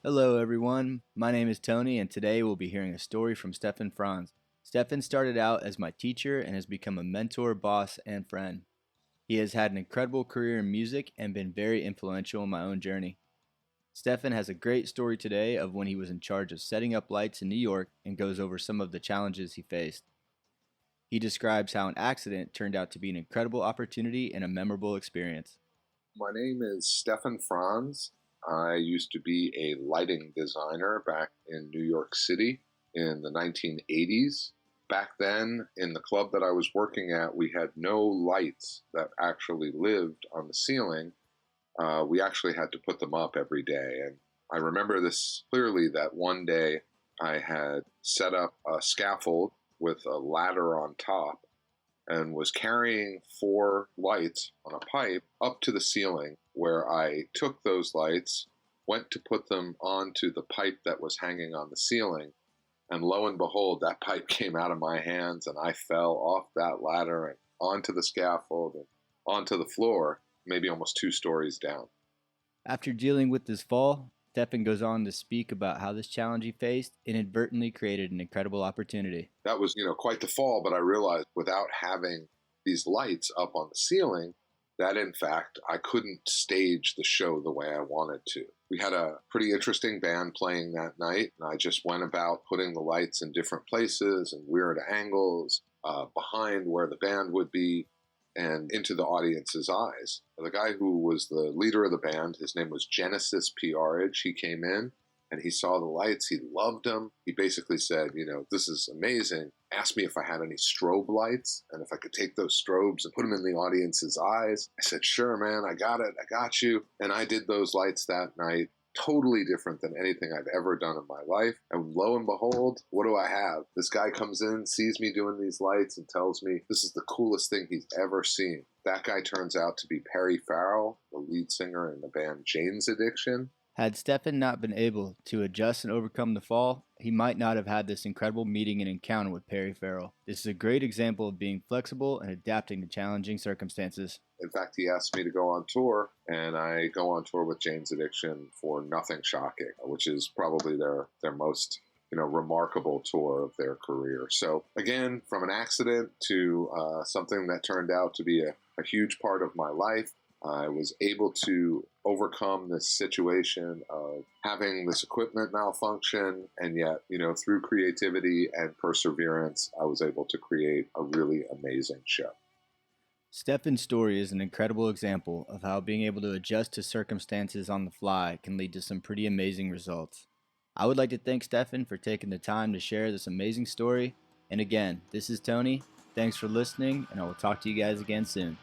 Hello, everyone. My name is Tony, and today we'll be hearing a story from Stefan Franz. Stefan started out as my teacher and has become a mentor, boss, and friend. He has had an incredible career in music and been very influential in my own journey. Stefan has a great story today of when he was in charge of setting up lights in New York and goes over some of the challenges he faced. He describes how an accident turned out to be an incredible opportunity and a memorable experience. My name is Stefan Franz. I used to be a lighting designer back in New York City in the 1980s. Back then, in the club that I was working at, we had no lights that actually lived on the ceiling. We actually had to put them up every day. And I remember this clearly that one day I had set up a scaffold with a ladder on top and was carrying 4 lights on a pipe up to the ceiling, where I took those lights, went to put them onto the pipe that was hanging on the ceiling, and lo and behold, that pipe came out of my hands and I fell off that ladder and onto the scaffold and onto the floor, maybe almost 2 stories down. After dealing with this fall, Stefan goes on to speak about how this challenge he faced inadvertently created an incredible opportunity. That was, quite the fall, but I realized without having these lights up on the ceiling, that in fact I couldn't stage the show the way I wanted to. We had a pretty interesting band playing that night, and I just went about putting the lights in different places and weird angles behind where the band would be and into the audience's eyes. The guy who was the leader of the band, his name was Genesis P.R.H. He came in and he saw the lights. He loved them. He basically said, this is amazing. Asked me if I had any strobe lights and if I could take those strobes and put them in the audience's eyes. I said, sure, man, I got it. I got you. And I did those lights that night. Totally different than anything I've ever done in my life. And lo and behold, what do I have? This guy comes in, sees me doing these lights, and tells me this is the coolest thing he's ever seen. That guy turns out to be Perry Farrell, the lead singer in the band Jane's Addiction. Had Stefan not been able to adjust and overcome the fall, he might not have had this incredible meeting and encounter with Perry Farrell. This is a great example of being flexible and adapting to challenging circumstances. In fact, he asked me to go on tour, and I go on tour with Jane's Addiction for Nothing Shocking, which is probably their most remarkable tour of their career. So again, from an accident to something that turned out to be a huge part of my life, I was able to overcome this situation of having this equipment malfunction, and yet, through creativity and perseverance, I was able to create a really amazing show. Stefan's story is an incredible example of how being able to adjust to circumstances on the fly can lead to some pretty amazing results. I would like to thank Stefan for taking the time to share this amazing story. And again, this is Tony. Thanks for listening, and I will talk to you guys again soon.